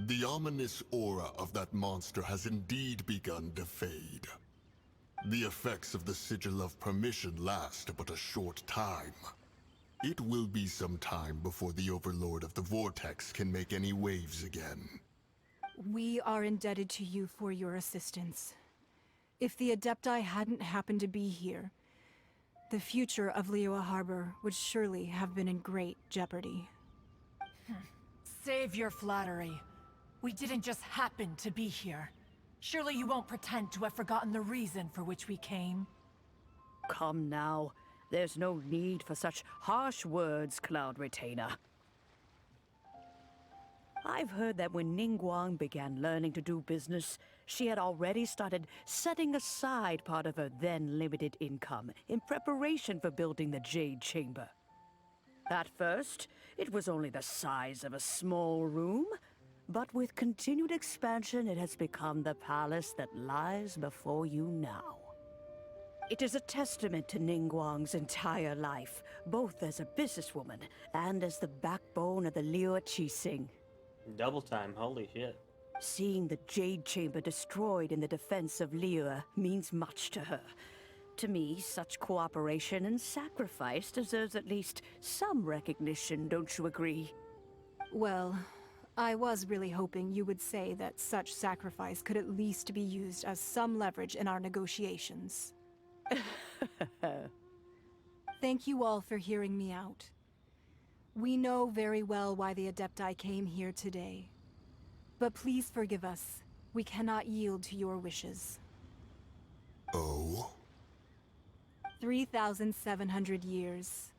The ominous aura of that monster has indeed begun to fade. The effects of the Sigil of Permission last but a short time. It will be some time before the Overlord of the Vortex can make any waves again. We are indebted to you for your assistance. If the Adepti hadn't happened to be here, the future of Liyue Harbor would surely have been in great jeopardy. Save your flattery. We didn't just happen to be here. Surely you won't pretend to have forgotten the reason for which we came. Come now. There's no need for such harsh words, Cloud Retainer. I've heard that when Ningguang began learning to do business, she had already started setting aside part of her then limited income in preparation for building the Jade Chamber. At first, it was only the size of a small room, but with continued expansion, it has become the palace that lies before you now. It is a testament to Ningguang's entire life, both as a businesswoman and as the backbone of the Liyue Qixing. Double time, holy shit. Seeing the Jade Chamber destroyed in the defense of Liyue means much to her. To me, such cooperation and sacrifice deserves at least some recognition, don't you agree? Well, I was really hoping you would say that such sacrifice could at least be used as some leverage in our negotiations. Thank you all for hearing me out. We know very well why the Adepti came here today. But please forgive us. We cannot yield to your wishes. Oh? 3,700 years.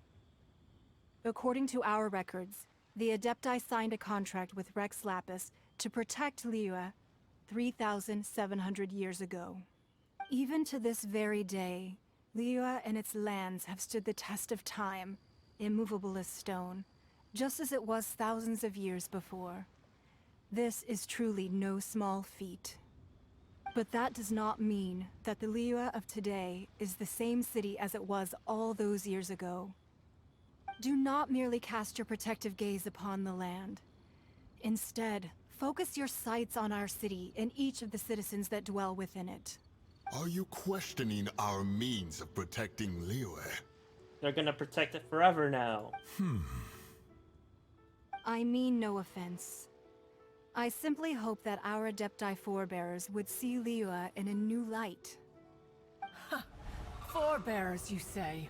According to our records, the Adepti signed a contract with Rex Lapis to protect Liyue 3,700 years ago. Even to this very day, Liyue and its lands have stood the test of time, immovable as stone, just as it was thousands of years before. This is truly no small feat. But that does not mean that the Liyue of today is the same city as it was all those years ago. Do not merely cast your protective gaze upon the land. Instead, focus your sights on our city and each of the citizens that dwell within it. Are you questioning our means of protecting Liyue? They're gonna protect it forever now. I mean no offense. I simply hope that our Adepti forebears would see Liyue in a new light. Forebears, you say?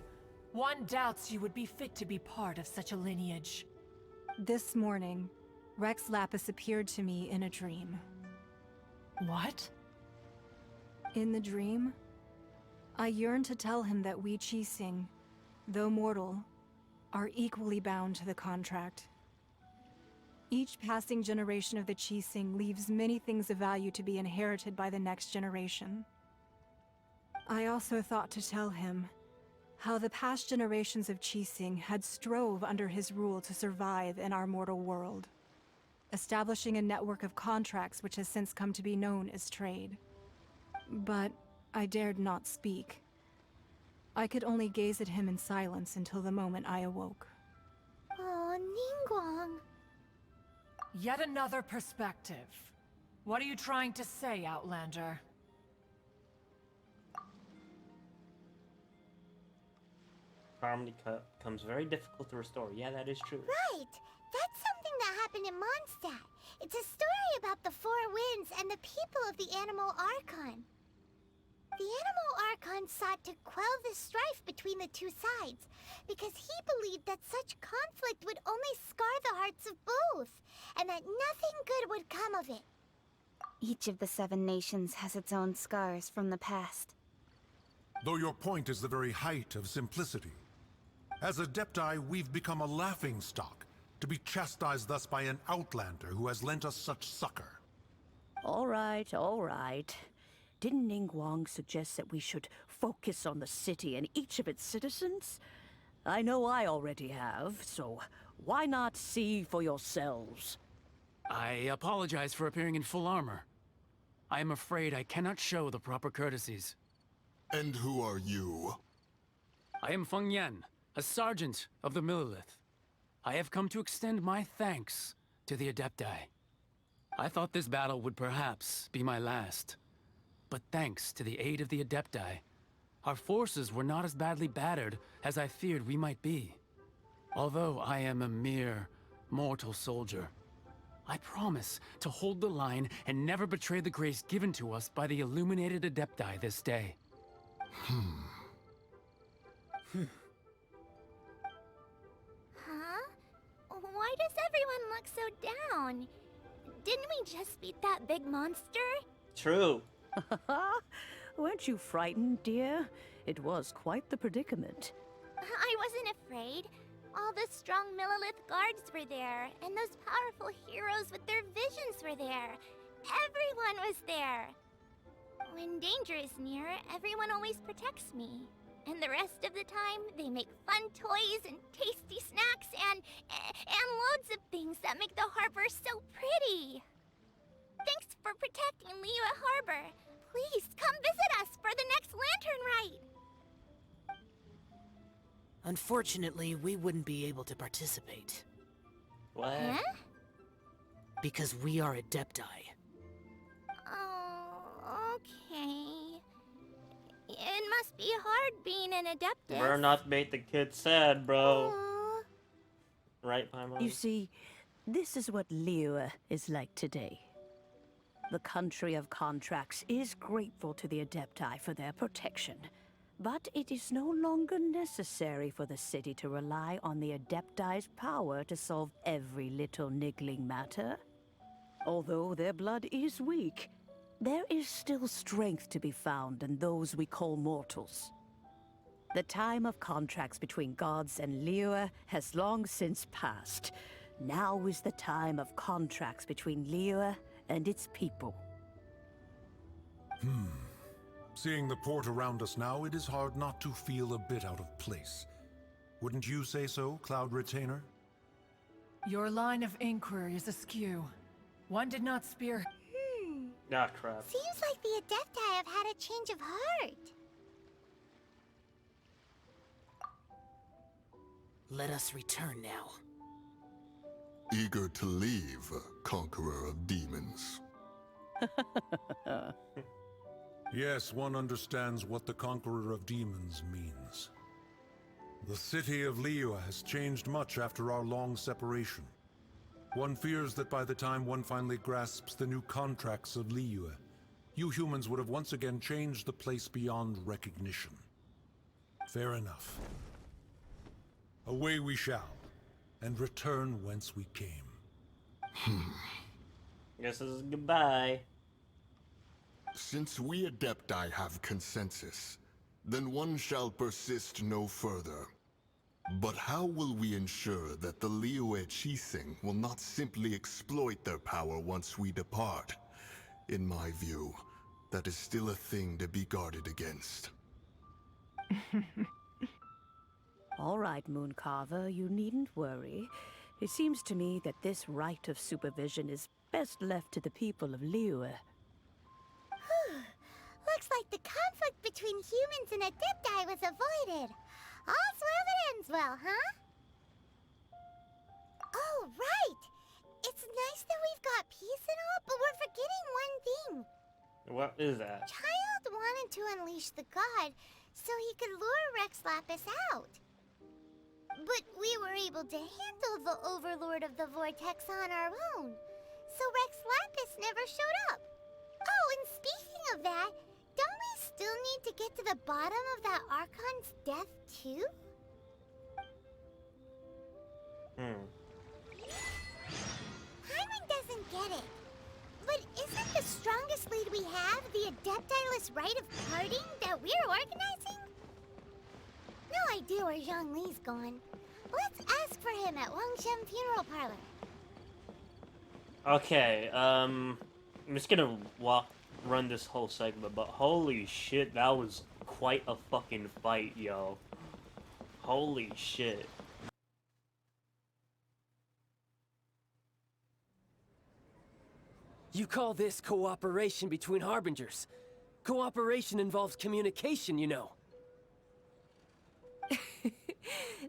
One doubts you would be fit to be part of such a lineage. This morning, Rex Lapis appeared to me in a dream. What? In the dream, I yearned to tell him that we Qixing, though mortal, are equally bound to the contract. Each passing generation of the Qixing leaves many things of value to be inherited by the next generation. I also thought to tell him how the past generations of Qixing had strove under his rule to survive in our mortal world, establishing a network of contracts which has since come to be known as trade. But I dared not speak. I could only gaze at him in silence until the moment I awoke. Oh, Ningguang. Yet another perspective. What are you trying to say, Outlander? Harmony becomes very difficult to restore. Yeah, that is true. Right! That's something that happened in Mondstadt. It's a story about the Four Winds and the people of the Animal Archon. The Animal Archon sought to quell the strife between the two sides, because he believed that such conflict would only scar the hearts of both, and that nothing good would come of it. Each of the 7 nations has its own scars from the past. Though your point is the very height of simplicity. As Adepti, we've become a laughingstock, to be chastised thus by an outlander who has lent us such succor. All right, all right. Didn't Ningguang suggest that we should focus on the city and each of its citizens? I know I already have, so why not see for yourselves? I apologize for appearing in full armor. I am afraid I cannot show the proper courtesies. And who are you? I am Feng Yan, a sergeant of the Millilith. I have come to extend my thanks to the Adepti. I thought this battle would perhaps be my last. But thanks to the aid of the Adepti, our forces were not as badly battered as I feared we might be. Although I am a mere mortal soldier, I promise to hold the line and never betray the grace given to us by the illuminated Adepti this day. Huh? Why does everyone look so down? Didn't we just beat that big monster? True. Weren't you frightened, dear? It was quite the predicament. I wasn't afraid. All the strong Millilith guards were there, and those powerful heroes with their visions were there. Everyone was there. When danger is near, everyone always protects me. And the rest of the time, they make fun toys and tasty snacks and loads of things that make the harbor so pretty. Thanks for protecting Liyue Harbor. Please come visit us for the next lantern rite. Unfortunately, we wouldn't be able to participate. What? Huh? Because we are Adepti. Oh, okay. It must be hard being an Adeptus. We're not make the kids sad, bro. Aw. Right, Paimon? You see, this is what Liyue is like today. The country of contracts is grateful to the Adepti for their protection. But it is no longer necessary for the city to rely on the Adepti's power to solve every little niggling matter. Although their blood is weak, there is still strength to be found in those we call mortals. The time of contracts between gods and Liyue has long since passed. Now is the time of contracts between Liyue and its people. Seeing the port around us now, it is hard not to feel a bit out of place. Wouldn't you say so, Cloud Retainer? Your line of inquiry is askew. One did not spear. Ah, crap. Seems like the Adepti have had a change of heart. Let us return now. Eager to leave, Conqueror of Demons. Yes, one understands what the Conqueror of Demons means. The city of Liyue has changed much after our long separation. One fears that by the time one finally grasps the new contracts of Liyue, you humans would have once again changed the place beyond recognition. Fair enough. Away we shall, and return whence we came. Guess this is goodbye. Since we Adepti have consensus, then one shall persist no further. But how will we ensure that the Liyue Qixing will not simply exploit their power once we depart? In my view, that is still a thing to be guarded against. All right, Mooncarver, you needn't worry. It seems to me that this right of supervision is best left to the people of Liyue. Looks like the conflict between humans and Adepti was avoided. All's well that ends well, huh? Oh, right! It's nice that we've got peace and all, but we're forgetting one thing. What is that? Child wanted to unleash the god so he could lure Rex Lapis out. But we were able to handle the Overlord of the Vortex on our own, so Rex Lapis never showed up. Oh, and speaking of that, don't we still need to get to the bottom of that Archon's death, too? Paimon doesn't get it. But isn't the strongest lead we have the Adeptiless rite of parting that we're organizing? No idea where Zhongli's gone. Let's ask for him at Wangshen Funeral Parlor. Okay, I'm just gonna run this whole segment, but holy shit, that was quite a fucking fight, yo. Holy shit. You call this cooperation between Harbingers? Cooperation involves communication, you know.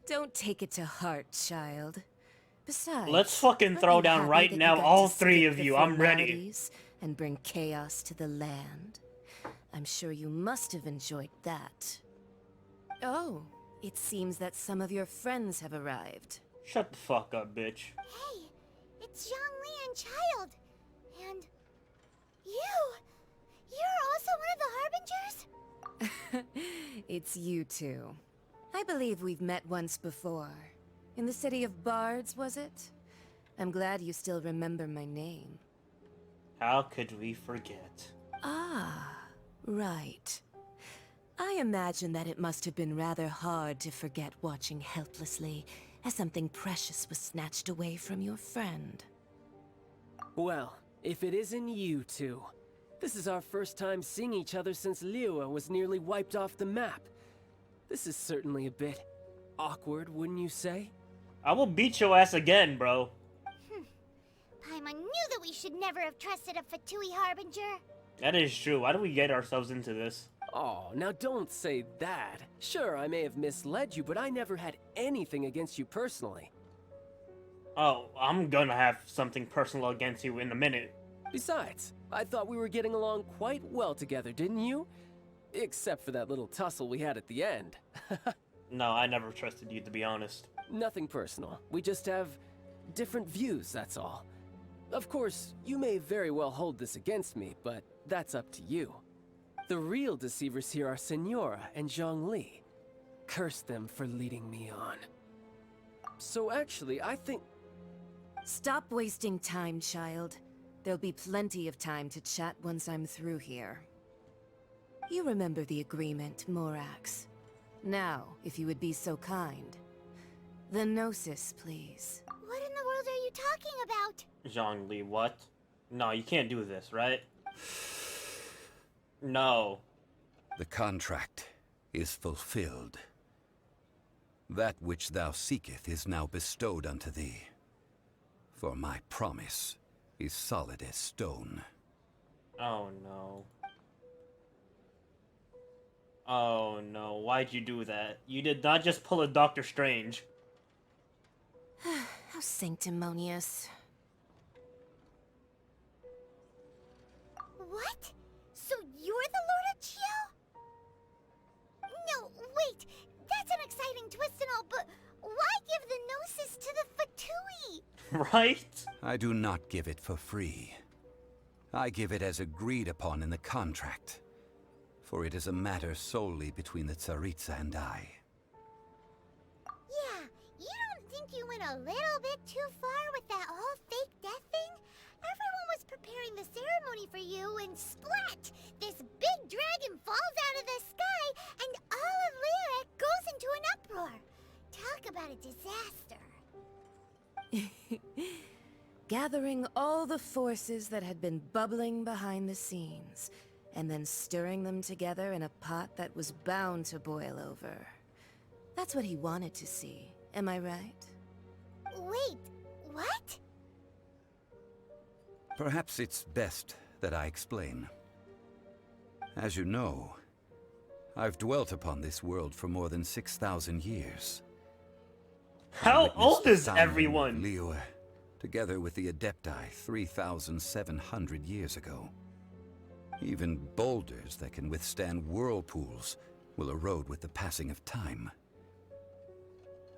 Don't take it to heart, child. Besides, Let's fucking aren't throw you down happy right that you now, got all to three skip of the you. I'm ready. formalities and bring chaos to the land? I'm sure you must have enjoyed that. Oh, it seems that some of your friends have arrived. Shut the fuck up, bitch. Hey, it's Zhongli and Child. And you're also one of the Harbingers? It's you two. I believe we've met once before. In the city of Bards, was it? I'm glad you still remember my name. How could we forget? Ah, right. I imagine that it must have been rather hard to forget watching helplessly as something precious was snatched away from your friend. Well, if it isn't you two. This is our first time seeing each other since Liyue was nearly wiped off the map. This is certainly a bit awkward, wouldn't you say? I will beat your ass again, bro. Paimon knew that we should never have trusted a Fatui Harbinger. That is true. Why do we get ourselves into this? Oh, now don't say that. Sure, I may have misled you, but I never had anything against you personally. Oh, I'm gonna have something personal against you in a minute. Besides, I thought we were getting along quite well together, didn't you? Except for that little tussle we had at the end. No, I never trusted you, to be honest. Nothing personal. We just have different views, that's all. Of course, you may very well hold this against me, but that's up to you. The real deceivers here are Senora and Zhongli. Curse them for leading me on. So actually, I think... Stop wasting time, child. There'll be plenty of time to chat once I'm through here. You remember the agreement, Morax. Now, if you would be so kind. The Gnosis, please. What in the world are you talking about? Zhongli, what? No, you can't do this, right? No. The contract is fulfilled. That which thou seeketh is now bestowed unto thee. For my promise is solid as stone. Oh no. Oh no, why'd you do that? You did not just pull a Doctor Strange. How sanctimonious. What? So you're the Lord of Chio? No, wait. That's an exciting twist and all, but why give the Gnosis to the Fatui? Right? I do not give it for free. I give it as agreed upon in the contract. For it is a matter solely between the Tsaritsa and I. Yeah, you don't think you went a little bit too far with that whole fake death thing? Everyone was preparing the ceremony for you, and splat! This big dragon falls out of the sky, and all of Lyric goes into an uproar. Talk about a disaster. Gathering all the forces that had been bubbling behind the scenes, and then stirring them together in a pot that was bound to boil over. That's what he wanted to see, am I right? Wait, what? Perhaps it's best that I explain. As you know, I've dwelt upon this world for more than 6,000 years. How old is everyone? Liyue, together with the Adepti 3,700 years ago. Even boulders that can withstand whirlpools will erode with the passing of time.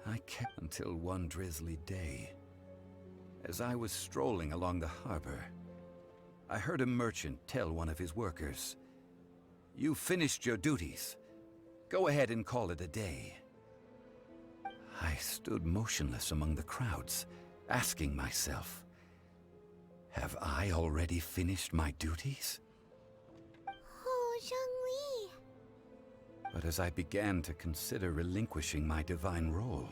I kept until one drizzly day. As I was strolling along the harbor, I heard a merchant tell one of his workers, "You've finished your duties. Go ahead and call it a day." I stood motionless among the crowds, asking myself, have I already finished my duties? Oh, Zhongli. But as I began to consider relinquishing my divine role,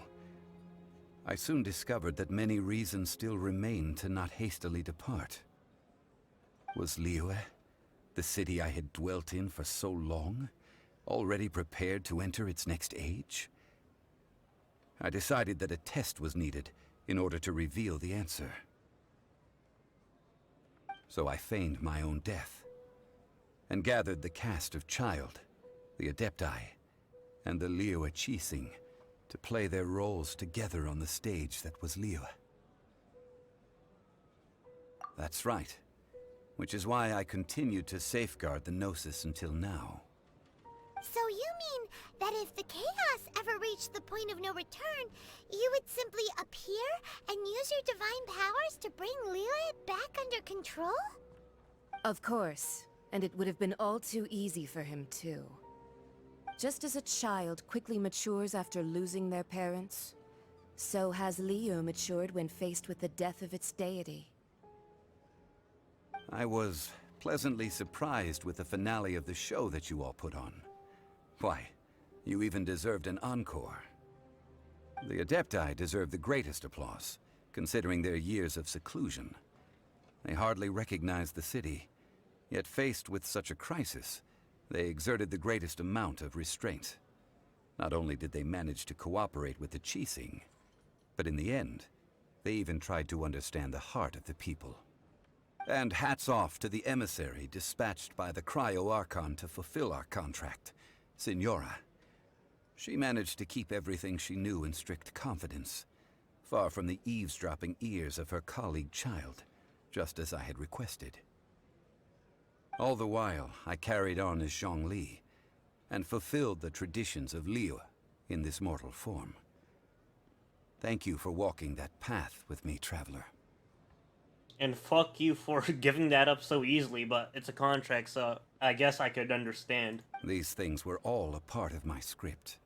I soon discovered that many reasons still remained to not hastily depart. Was Liyue, the city I had dwelt in for so long, already prepared to enter its next age? I decided that a test was needed in order to reveal the answer. So I feigned my own death, and gathered the cast of Child, the Adepti, and the Liyue Chising to play their roles together on the stage that was Liyue. That's right. Which is why I continued to safeguard the Gnosis until now. So you mean that if the chaos ever reached the point of no return, you would simply appear and use your divine powers to bring Lilith back under control? Of course, and it would have been all too easy for him too. Just as a child quickly matures after losing their parents, so has Liyue matured when faced with the death of its deity. I was pleasantly surprised with the finale of the show that you all put on. Why, you even deserved an encore. The Adepti deserve the greatest applause, considering their years of seclusion. They hardly recognized the city, yet faced with such a crisis, they exerted the greatest amount of restraint. Not only did they manage to cooperate with the Qixing, but in the end, they even tried to understand the heart of the people. And hats off to the emissary dispatched by the Cryo-Archon to fulfill our contract, Signora. She managed to keep everything she knew in strict confidence, far from the eavesdropping ears of her colleague child, just as I had requested. All the while, I carried on as Zhongli, and fulfilled the traditions of Liyue in this mortal form. Thank you for walking that path with me, Traveler. And fuck you for giving that up so easily, but it's a contract, so I guess I could understand. These things were all a part of my script.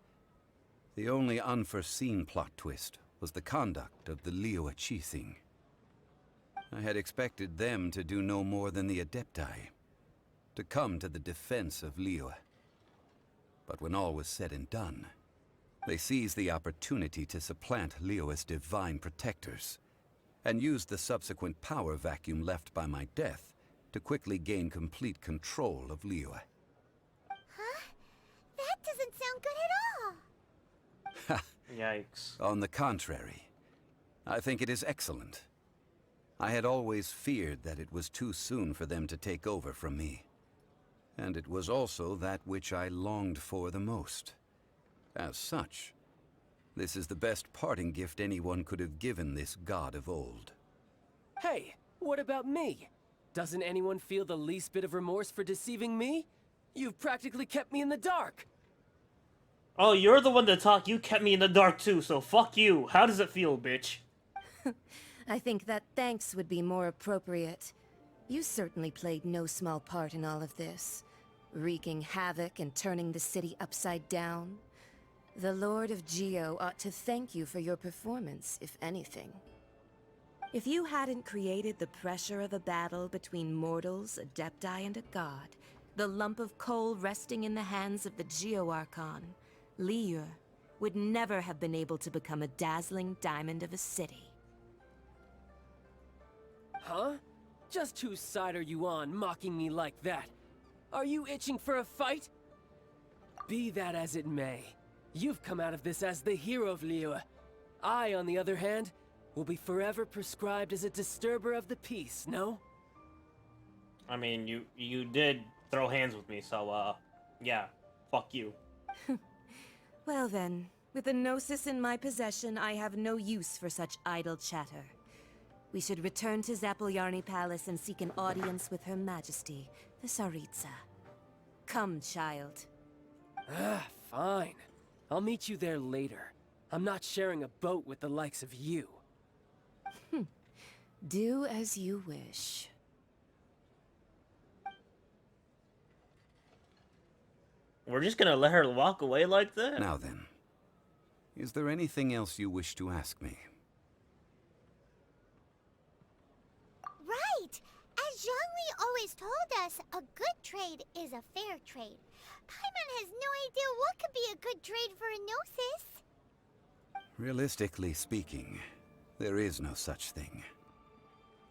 The only unforeseen plot twist was the conduct of the Liyue Qixing. I had expected them to do no more than the Adepti, to come to the defense of Liyue. But when all was said and done, they seized the opportunity to supplant Liyue as divine protectors, and used the subsequent power vacuum left by my death to quickly gain complete control of Liyue. Huh? That doesn't sound good at all! Yikes. On the contrary, I think it is excellent. I had always feared that it was too soon for them to take over from me. And it was also that which I longed for the most. As such, this is the best parting gift anyone could have given this god of old. Hey, what about me? Doesn't anyone feel the least bit of remorse for deceiving me? You've practically kept me in the dark! Oh, you're the one to talk. You kept me in the dark too, so fuck you. How does it feel, bitch? I think that thanks would be more appropriate. You certainly played no small part in all of this, wreaking havoc and turning the city upside down. The Lord of Geo ought to thank you for your performance, if anything. If you hadn't created the pressure of a battle between mortals, Adepti, and a god, the lump of coal resting in the hands of the Geo-Archon, Liyue would never have been able to become a dazzling diamond of a city. Huh? Just whose side are you on, mocking me like that? Are you itching for a fight? Be that as it may, you've come out of this as the hero of Liyue. I, on the other hand, will be forever prescribed as a disturber of the peace, no? I mean, you did throw hands with me, so, yeah, fuck you. Well then, with the Gnosis in my possession, I have no use for such idle chatter. We should return to Zapoljarny Palace and seek an audience with Her Majesty, the Tsaritsa. Come, child. Fine. I'll meet you there later. I'm not sharing a boat with the likes of you. Do as you wish. We're just gonna let her walk away like that? Now then, is there anything else you wish to ask me? Right! As Zhongli always told us, a good trade is a fair trade. Paimon has no idea what could be a good trade for a Gnosis. Realistically speaking, there is no such thing.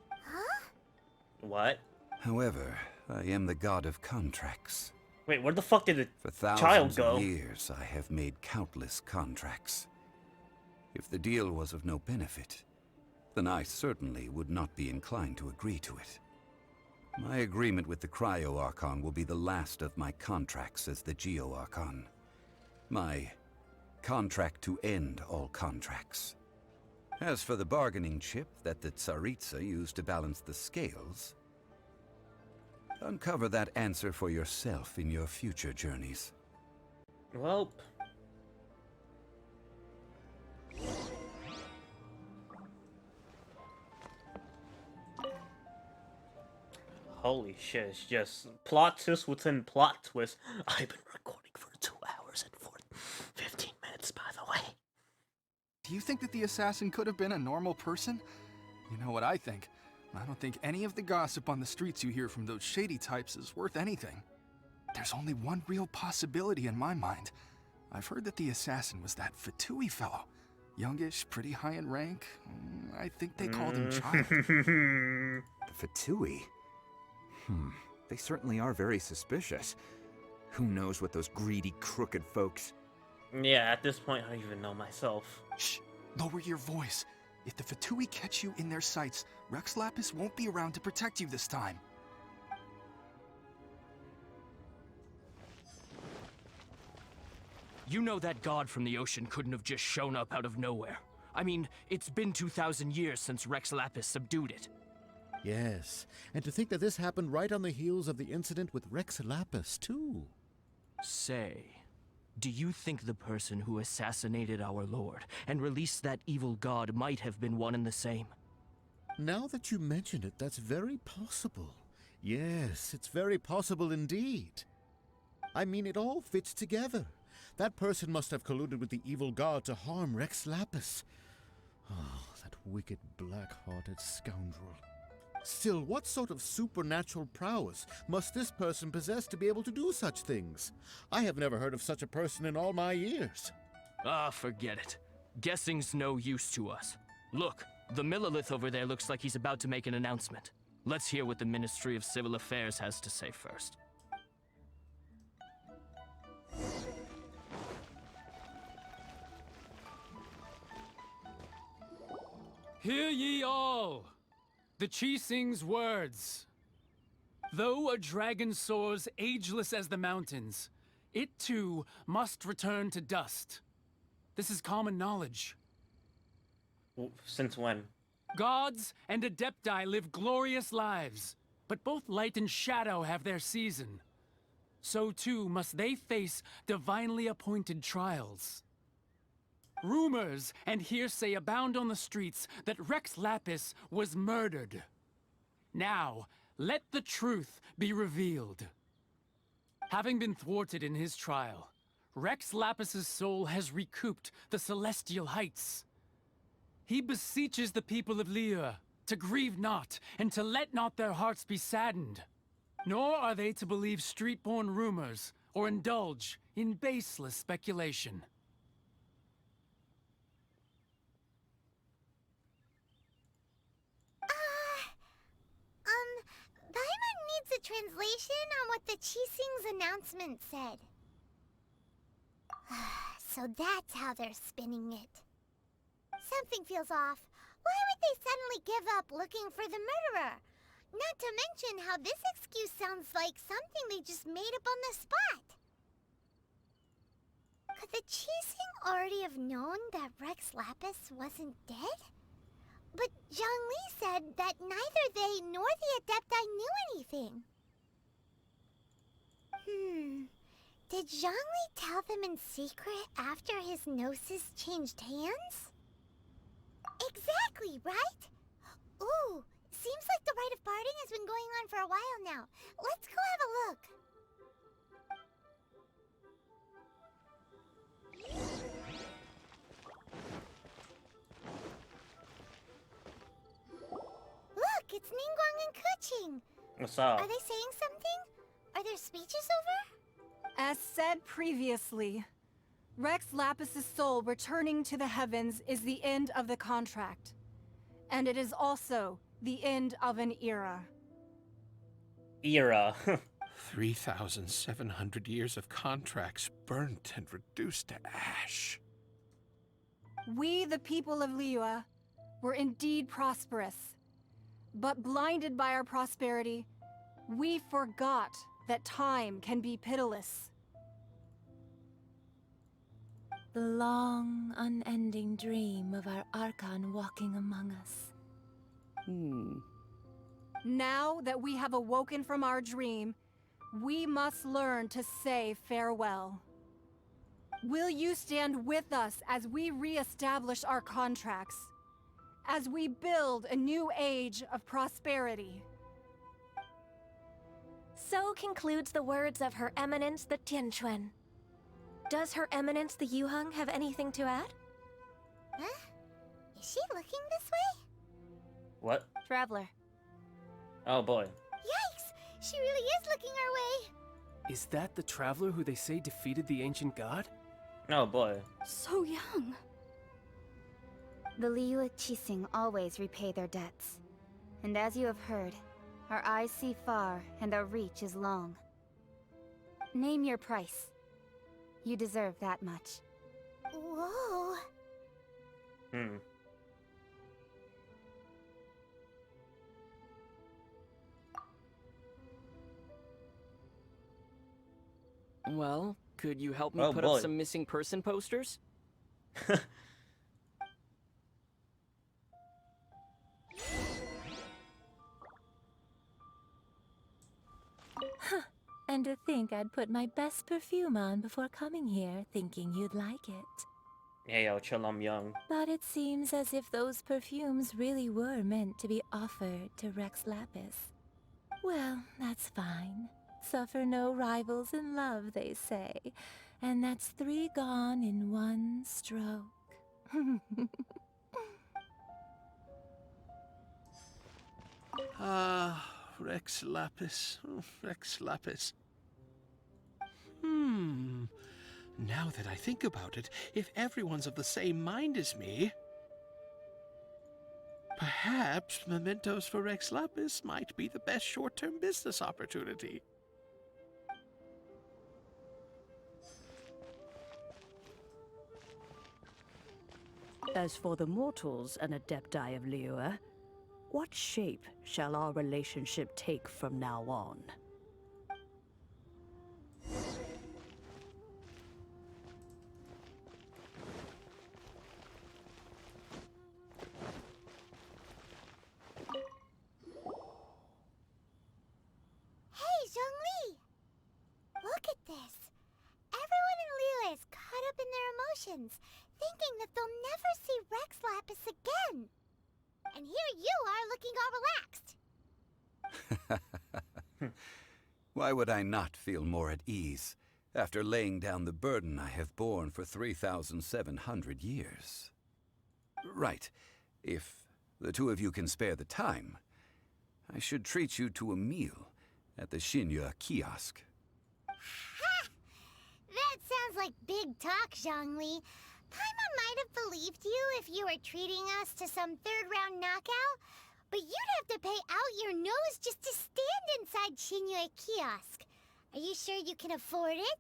Huh? What? However, I am the god of contracts. Wait, where the fuck did the For child thousands go? of years, I have made countless contracts. If the deal was of no benefit, then I certainly would not be inclined to agree to it. My agreement with the Cryo-Archon will be the last of my contracts as the Geo-Archon. My contract to end all contracts. As for the bargaining chip that the Tsaritsa used to balance the scales, uncover that answer for yourself in your future journeys. Welp. Holy shit, it's just plot twist within plot twist. I've been recording for 2 hours and 15 minutes, by the way. Do you think that the assassin could have been a normal person? You know what I think. I don't think any of the gossip on the streets you hear from those shady types is worth anything. There's only one real possibility in my mind. I've heard that the assassin was that Fatui fellow. Youngish, pretty high in rank. I think they called him Child. The Fatui? They certainly are very suspicious. Who knows what those greedy, crooked folks... Yeah, at this point, I don't even know myself. Shh! Lower your voice. If the Fatui catch you in their sights, Rex Lapis won't be around to protect you this time. You know that god from the ocean couldn't have just shown up out of nowhere. I mean, it's been 2,000 years since Rex Lapis subdued it. Yes, and to think that this happened right on the heels of the incident with Rex Lapis, too. Say, do you think the person who assassinated our lord and released that evil god might have been one and the same? Now that you mention it, that's very possible. Yes, it's very possible indeed. I mean, it all fits together. That person must have colluded with the evil god to harm Rex Lapis. Oh, that wicked, black-hearted scoundrel. Still, what sort of supernatural prowess must this person possess to be able to do such things? I have never heard of such a person in all my years. Ah, forget it. Guessing's no use to us. Look, the Millilith over there looks like he's about to make an announcement. Let's hear what the Ministry of Civil Affairs has to say first. Hear ye all! The Qixing's words. Though a dragon soars ageless as the mountains, it too must return to dust. This is common knowledge. Since when? Gods and Adepti live glorious lives, but both light and shadow have their season. So too must they face divinely appointed trials. Rumors and hearsay abound on the streets that Rex Lapis was murdered. Now, let the truth be revealed. Having been thwarted in his trial, Rex Lapis's soul has recouped the celestial heights. He beseeches the people of Liyue to grieve not and to let not their hearts be saddened. Nor are they to believe street-born rumors or indulge in baseless speculation. Paimon needs a translation on what the Qixing's announcement said. So that's how they're spinning it. Something feels off. Why would they suddenly give up looking for the murderer? Not to mention how this excuse sounds like something they just made up on the spot. Could the Qixing already have known that Rex Lapis wasn't dead? But Zhongli said that neither they nor the Adepti knew anything. Did Zhongli tell them in secret after his gnosis changed hands? Exactly, right? Ooh, seems like the rite of parting has been going on for a while now. Let's go have a look. Look, it's Ningguang and Keqing. What's up? Are they saying something? Are their speeches over? As said previously, Rex Lapis's soul returning to the heavens is the end of the contract. And it is also the end of an era. Era. 3,700 years of contracts burnt and reduced to ash. We, the people of Liyue, were indeed prosperous. But blinded by our prosperity, we forgot that time can be pitiless. The long, unending dream of our Archon walking among us. Now that we have awoken from our dream, we must learn to say farewell. Will you stand with us as we re-establish our contracts? As we build a new age of prosperity? So concludes the words of Her Eminence the Tianquan. Does Her Eminence the Yuheng have anything to add? Huh? Is she looking this way? What? Traveler. Oh boy. Yikes! She really is looking our way! Is that the traveler who they say defeated the ancient god? Oh boy. So young. The Liyue Qixing always repay their debts. And as you have heard, our eyes see far and our reach is long. Name your price. You deserve that much. Whoa. Well, could you help me Oh, put boy. up some missing person posters? And to think I'd put my best perfume on before coming here, thinking you'd like it. Hey yo, chill, I'm young. But it seems as if those perfumes really were meant to be offered to Rex Lapis. Well, that's fine. Suffer no rivals in love, they say. And that's 3 gone in 1 stroke. Rex Lapis. Oh, Rex Lapis. Now that I think about it, if everyone's of the same mind as me, perhaps mementos for Rex Lapis might be the best short-term business opportunity. As for the mortals and adepti of Liyue, what shape shall our relationship take from now on? Hey, Zhongli! Look at this. Everyone in Liyue is caught up in their emotions, thinking that they'll never see Rex Lapis again. And here you are looking all relaxed. Why would I not feel more at ease after laying down the burden I have borne for 3,700 years? Right. If the two of you can spare the time, I should treat you to a meal at the Xinyue kiosk. Ha! That sounds like big talk, Zhongli. Paimon might have believed you if you were treating us to some third-round knockout, but you'd have to pay out your nose just to stand inside Xinyue kiosk. Are you sure you can afford it?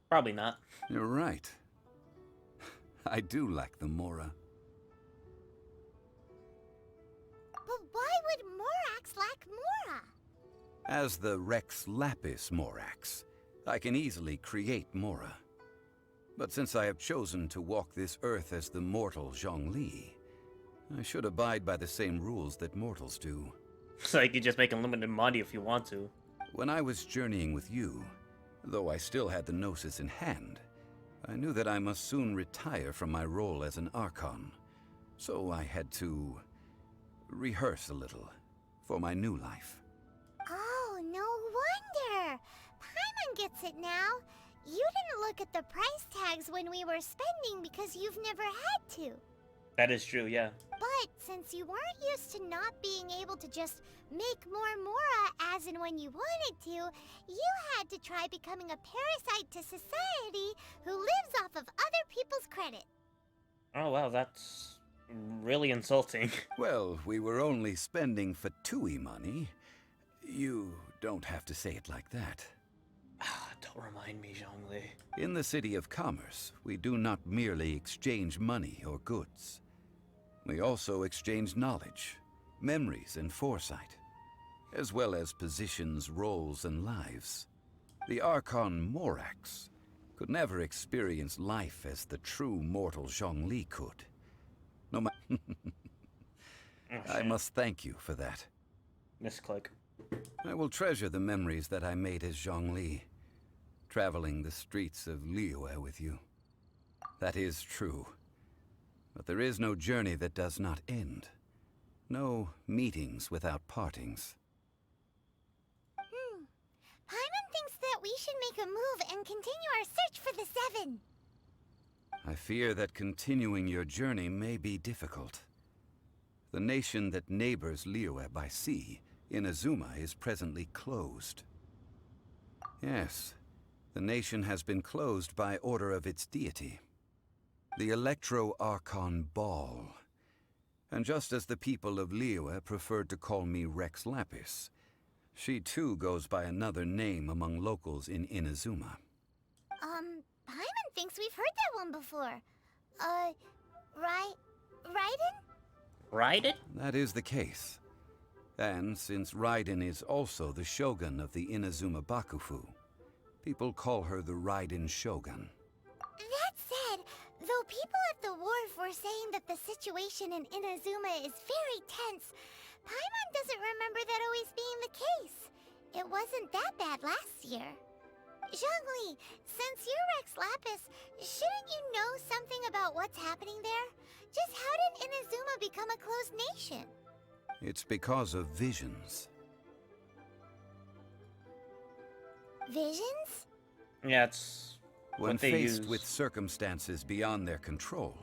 Probably not. You're right. I do lack the Mora. But why would Morax lack Mora? As the Rex Lapis Morax, I can easily create Mora. But since I have chosen to walk this earth as the mortal Zhongli, I should abide by the same rules that mortals do. So you could just make unlimited money if you want to. When I was journeying with you, though I still had the Gnosis in hand, I knew that I must soon retire from my role as an Archon. So I had to rehearse a little for my new life. Oh, no wonder. Paimon gets it now. You didn't look at the price tags when we were spending because you've never had to. That is true, yeah. But since you weren't used to not being able to just make more Mora as and when you wanted to, you had to try becoming a parasite to society who lives off of other people's credit. Oh wow, that's really insulting. Well, we were only spending Fatui money. You don't have to say it like that. Don't remind me, Zhongli. In the City of Commerce, we do not merely exchange money or goods. We also exchange knowledge, memories, and foresight, as well as positions, roles, and lives. The Archon Morax could never experience life as the true mortal Zhongli could. No ma- I must thank you for that. Misclick. I will treasure the memories that I made as Zhongli, traveling the streets of Liyue with you. That is true. But there is no journey that does not end. No meetings without partings. Paimon thinks that we should make a move and continue our search for the Seven. I fear that continuing your journey may be difficult. The nation that neighbors Liyue by sea, Inazuma, is presently closed. Yes, the nation has been closed by order of its deity, the Electro-Archon Ball. And just as the people of Liyue preferred to call me Rex Lapis, she too goes by another name among locals in Inazuma. Paimon thinks we've heard that one before. Raiden? Raiden? That is the case. And since Raiden is also the shogun of the Inazuma Bakufu, people call her the Raiden Shogun. That said, though people at the wharf were saying that the situation in Inazuma is very tense, Paimon doesn't remember that always being the case. It wasn't that bad last year. Zhongli, since you're Rex Lapis, shouldn't you know something about what's happening there? Just how did Inazuma become a closed nation? It's because of visions. Visions? Yeah, it's when what they faced use. with circumstances beyond their control,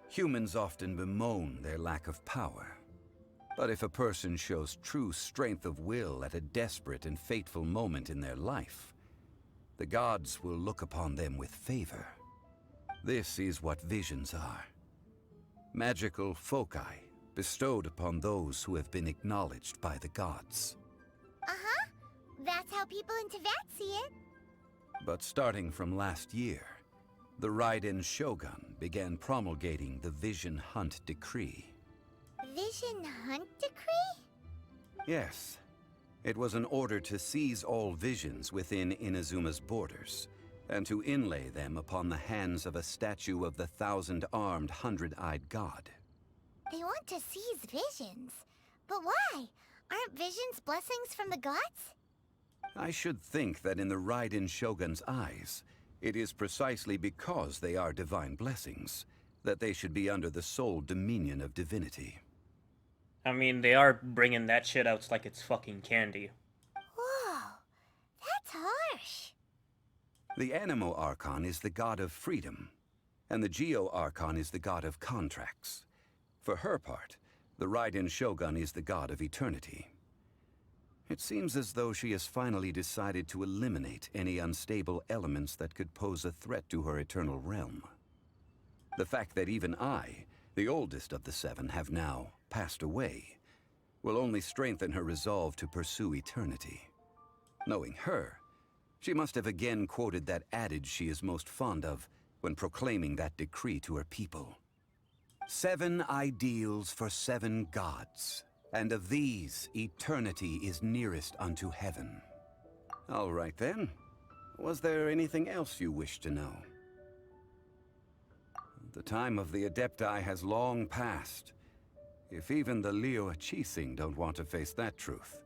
humans often bemoan their lack of power. But if a person shows true strength of will at a desperate and fateful moment in their life, the gods will look upon them with favor. This is what visions are. Magical foci bestowed upon those who have been acknowledged by the gods. Uh-huh. That's how people in Teyvat see it. But starting from last year, the Raiden Shogun began promulgating the Vision Hunt Decree. Vision Hunt Decree? Yes. It was an order to seize all visions within Inazuma's borders, and to inlay them upon the hands of a statue of the thousand-armed, hundred-eyed god. They want to seize visions. But why? Aren't visions blessings from the gods? I should think that in the Raiden Shogun's eyes, it is precisely because they are divine blessings that they should be under the sole dominion of divinity. I mean, they are bringing that shit out like it's fucking candy. Whoa, that's harsh. The Animo Archon is the god of freedom, and the Geo Archon is the god of contracts. For her part, the Raiden Shogun is the god of eternity. It seems as though she has finally decided to eliminate any unstable elements that could pose a threat to her eternal realm. The fact that even I, the oldest of the seven, have now passed away, will only strengthen her resolve to pursue eternity. Knowing her, she must have again quoted that adage she is most fond of when proclaiming that decree to her people. 7 ideals for 7 gods, and of these, eternity is nearest unto heaven. All right then. Was there anything else you wish to know? The time of the Adepti has long passed. If even the Liyue Qixing don't want to face that truth,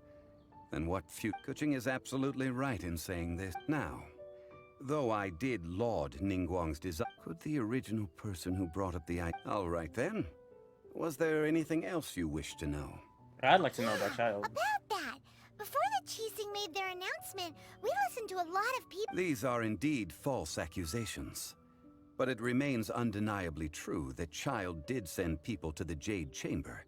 then what Kuching is absolutely right in saying this. Now, though I did laud Ningguang's desire, could the original person who brought up the idea... All right then. Was there anything else you wish to know? I'd like to know about Child. About that, before the Qixing made their announcement, we listened to a lot of people. These are indeed false accusations. But it remains undeniably true that Child did send people to the Jade Chamber.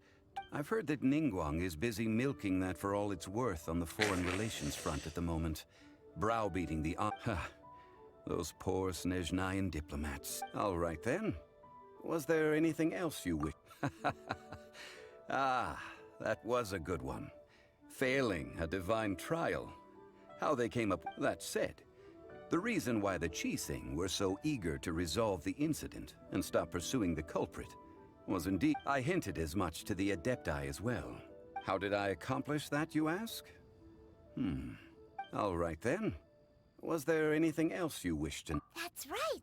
I've heard that Ningguang is busy milking that for all it's worth on the foreign relations front at the moment, browbeating the... those poor Snezhnayan diplomats. All right then. Was there anything else you wish? Ah, that was a good one. Failing a divine trial. How they came up... That said, the reason why the Qixing were so eager to resolve the incident and stop pursuing the culprit was indeed... I hinted as much to the Adepti as well. How did I accomplish that, you ask? All right then. Was there anything else you wished to... That's right.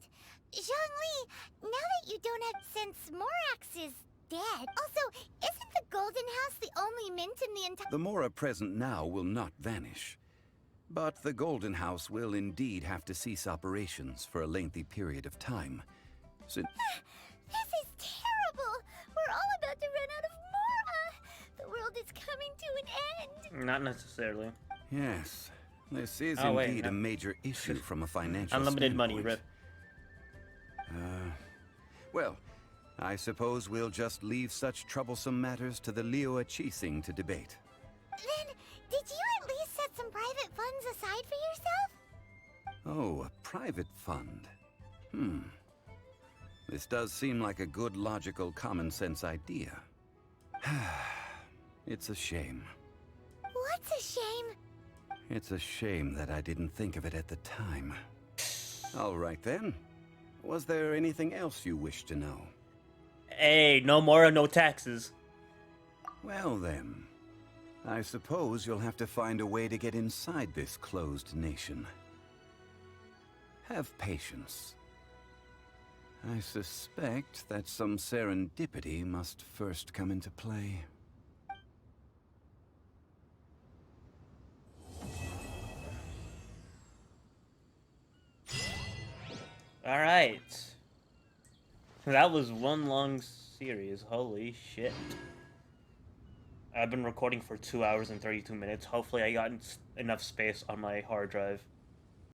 Zhongli, now that you don't have since Morax is dead. Also, isn't the Golden House the only mint in the entire... The Mora present now will not vanish. But the Golden House will indeed have to cease operations for a lengthy period of time. Since... This is terrible! We're all about to run out of Mora! The world is coming to an end! Not necessarily. Yes. This is wait, indeed no. a major issue from a financial Unlimited money, standpoint. Rip. Well, I suppose we'll just leave such troublesome matters to the Liyue Qixing to debate. Then, did you at least set some private funds aside for yourself? Oh, a private fund. This does seem like a good, logical, common-sense idea. It's a shame. What's a shame? It's a shame that I didn't think of it at the time. All right, then. Was there anything else you wish to know? Hey, no more, no taxes. Well, then. I suppose you'll have to find a way to get inside this closed nation. Have patience. I suspect that some serendipity must first come into play. Alright. That was one long series. Holy shit. I've been recording for 2 hours and 32 minutes. Hopefully I got enough space on my hard drive.